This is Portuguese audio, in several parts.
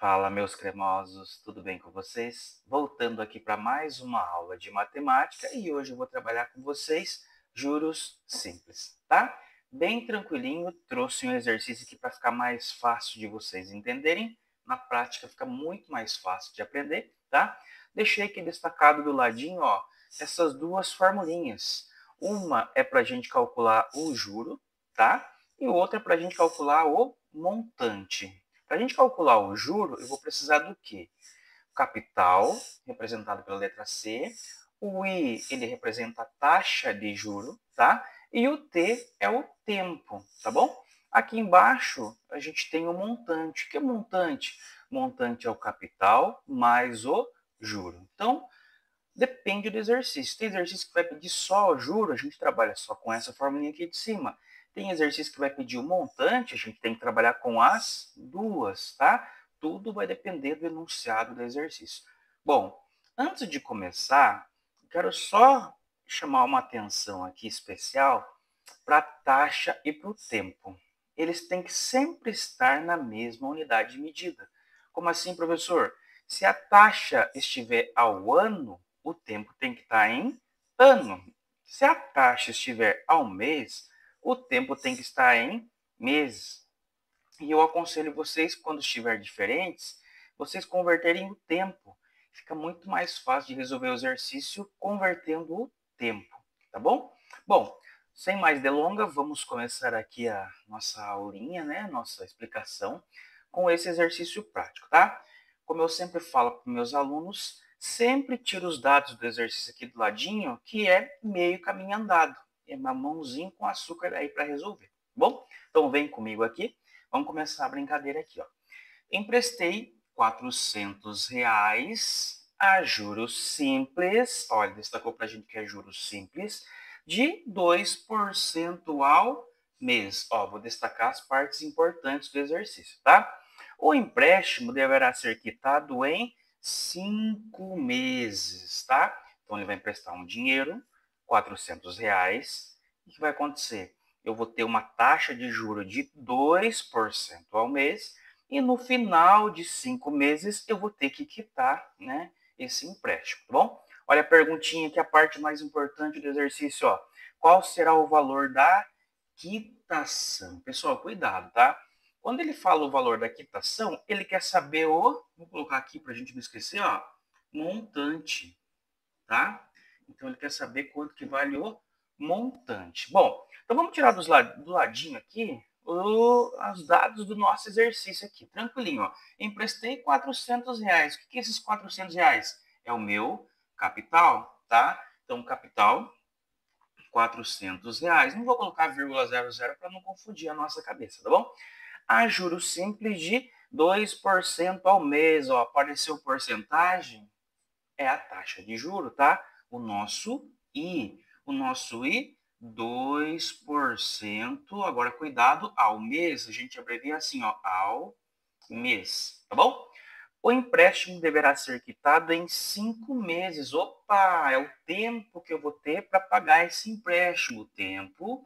Fala, meus cremosos, tudo bem com vocês? Voltando aqui para mais uma aula de matemática e hoje eu vou trabalhar com vocês juros simples, tá? Bem tranquilinho, trouxe um exercício aqui para ficar mais fácil de vocês entenderem. Na prática fica muito mais fácil de aprender, tá? Deixei aqui destacado do ladinho, ó, essas duas formulinhas. Uma é para a gente calcular o juro, tá? E outra é para a gente calcular o montante. Para a gente calcular o juro, eu vou precisar do quê? Capital, representado pela letra C. O I, ele representa a taxa de juro, tá? E o T é o tempo, tá bom? Aqui embaixo, a gente tem o montante. O que é montante? Montante é o capital mais o juro. Então, depende do exercício. Tem exercício que vai pedir só o juro, a gente trabalha só com essa formulinha aqui de cima. Tem exercício que vai pedir o montante, a gente tem que trabalhar com as duas, tá? Tudo vai depender do enunciado do exercício. Bom, antes de começar, quero só chamar uma atenção aqui especial para a taxa e para o tempo. Eles têm que sempre estar na mesma unidade de medida. Como assim, professor? Se a taxa estiver ao ano, o tempo tem que estar em ano. Se a taxa estiver ao mês, o tempo tem que estar em meses. E eu aconselho vocês, quando estiver diferentes, vocês converterem o tempo. Fica muito mais fácil de resolver o exercício convertendo o tempo, tá bom? Bom, sem mais delongas, vamos começar aqui a nossa aulinha, né? Nossa explicação com esse exercício prático, tá? Como eu sempre falo para meus alunos, sempre tira os dados do exercício aqui do ladinho, que é meio caminho andado. É uma mãozinha com açúcar aí para resolver, tá bom? Então vem comigo aqui. Vamos começar a brincadeira aqui, ó. Emprestei R$ 400 a juros simples. Olha, destacou para a gente que é juros simples, de 2% ao mês. Ó, vou destacar as partes importantes do exercício, tá? O empréstimo deverá ser quitado em 5 meses, tá? Então, ele vai emprestar um dinheiro, R$ 400. O que vai acontecer? Eu vou ter uma taxa de juro de 2% ao mês e no final de 5 meses eu vou ter que quitar, né, esse empréstimo, tá bom? Olha a perguntinha que é a parte mais importante do exercício, ó. Qual será o valor da quitação? Pessoal, cuidado, tá? Quando ele fala o valor da quitação, ele quer saber o, vou colocar aqui para a gente não esquecer, ó, montante, tá? Então ele quer saber quanto que vale o montante. Bom, então vamos tirar do ladinho aqui os dados do nosso exercício aqui, tranquilinho, ó. Emprestei R$ 400. O que é esses R$ 400? É o meu capital, tá? Então, capital, R$ 400. Não vou colocar vírgula 00 para não confundir a nossa cabeça, tá bom? A juros simples de 2% ao mês, ó. Apareceu porcentagem, é a taxa de juro, tá? O nosso I. O nosso I, 2%. Agora, cuidado, ao mês, a gente abrevia assim, ó, ao mês, tá bom? O empréstimo deverá ser quitado em 5 meses. Opa, é o tempo que eu vou ter para pagar esse empréstimo. Tempo,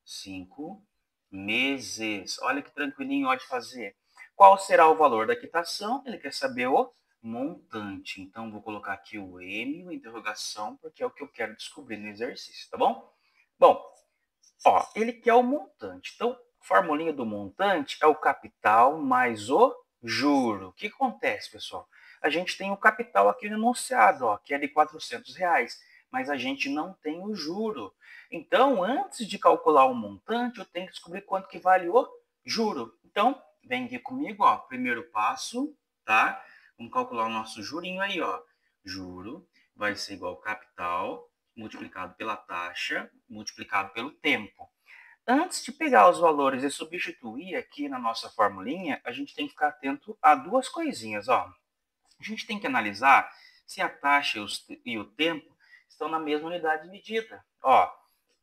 5 meses. Olha que tranquilinho ó de fazer. Qual será o valor da quitação? Ele quer saber o montante. Então, vou colocar aqui o M, o interrogação, porque é o que eu quero descobrir no exercício, tá bom? Bom, ó, ele quer o montante. Então, a formulinha do montante é o capital mais o juro. O que acontece, pessoal? A gente tem o capital aqui no enunciado, ó, que é de R$ 400, mas a gente não tem o juro. Então, antes de calcular o montante, eu tenho que descobrir quanto que vale o juro. Então, vem aqui comigo, ó, primeiro passo, tá? Vamos calcular o nosso jurinho aí, ó. Juro vai ser igual ao capital multiplicado pela taxa multiplicado pelo tempo. Antes de pegar os valores e substituir aqui na nossa formulinha, a gente tem que ficar atento a duas coisinhas, ó. A gente tem que analisar se a taxa e o tempo estão na mesma unidade de medida. Ó,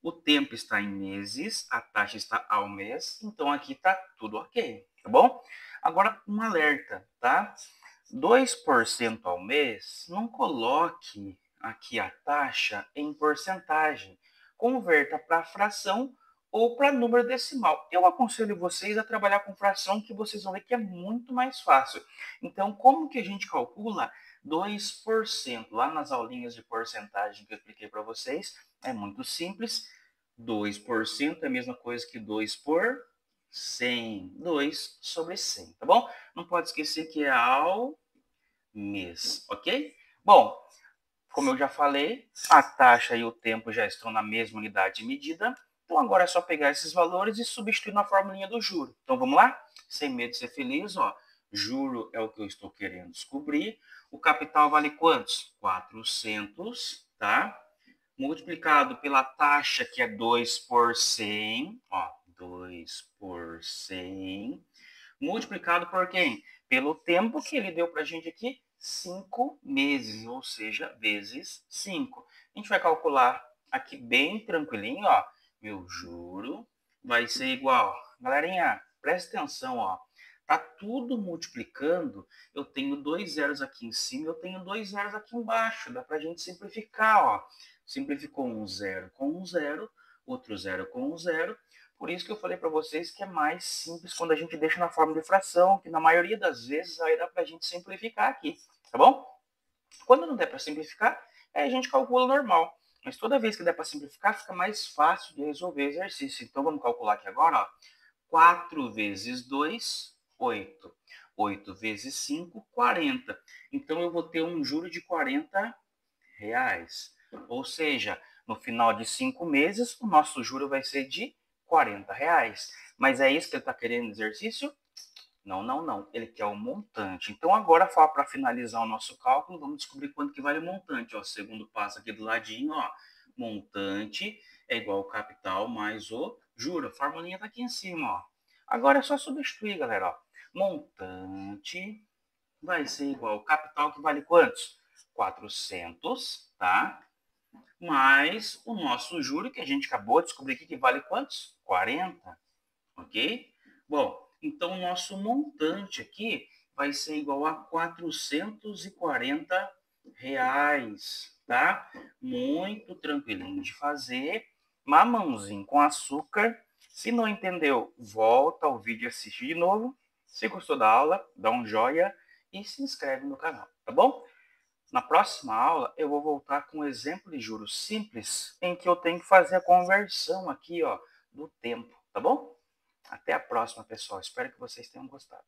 o tempo está em meses, a taxa está ao mês, então aqui está tudo ok, tá bom? Agora, um alerta, tá? 2% ao mês, não coloque aqui a taxa em porcentagem. Converta para fração ou para número decimal. Eu aconselho vocês a trabalhar com fração, que vocês vão ver que é muito mais fácil. Então, como que a gente calcula 2%? Lá nas aulinhas de porcentagem que eu expliquei para vocês, é muito simples. 2% é a mesma coisa que 2 por 100. 2 sobre 100, tá bom? Não pode esquecer que é ao mês, ok? Bom, como eu já falei, a taxa e o tempo já estão na mesma unidade de medida. Então, agora é só pegar esses valores e substituir na formulinha do juro. Então, vamos lá? Sem medo de ser feliz, ó. Juro é o que eu estou querendo descobrir. O capital vale quantos? 400, tá? Multiplicado pela taxa, que é 2 por 100. Ó, 2 por 100. Multiplicado por quem? Pelo tempo que ele deu para a gente aqui, 5 meses, ou seja, vezes 5. A gente vai calcular aqui bem tranquilinho, ó. Meu juro vai ser igual. Galerinha, presta atenção, ó. Tá tudo multiplicando. Eu tenho 2 zeros aqui em cima, eu tenho 2 zeros aqui embaixo. Dá para a gente simplificar, ó. Simplificou um zero com um zero, outro zero com um zero. Por isso que eu falei para vocês que é mais simples quando a gente deixa na forma de fração, que na maioria das vezes aí dá para a gente simplificar aqui, tá bom? Quando não der para simplificar, a gente calcula normal. Mas toda vez que der para simplificar, fica mais fácil de resolver o exercício. Então vamos calcular aqui agora, ó. 4 vezes 2, 8. 8 vezes 5, 40. Então eu vou ter um juro de 40 reais. Ou seja, no final de 5 meses, o nosso juro vai ser de 40 reais. Mas é isso que ele está querendo no exercício? Não, não, não. Ele quer o montante. Então, agora, para finalizar o nosso cálculo, vamos descobrir quanto que vale o montante. Ó, segundo passo aqui do ladinho, ó, montante é igual ao capital mais o juro. A formulinha está aqui em cima. Ó. Agora é só substituir, galera. Ó. Montante vai ser igual ao capital, que vale quantos? 400, tá? Mais o nosso juro, que a gente acabou de descobrir aqui, que vale quantos? 40, ok? Bom, então o nosso montante aqui vai ser igual a 440 reais, tá? Muito tranquilinho de fazer, mamãozinho com açúcar. Se não entendeu, volta ao vídeo e assiste de novo. Se gostou da aula, dá um joinha e se inscreve no canal, tá bom? Na próxima aula, eu vou voltar com um exemplo de juros simples, em que eu tenho que fazer a conversão aqui, ó, do tempo, tá bom? Até a próxima, pessoal. Espero que vocês tenham gostado.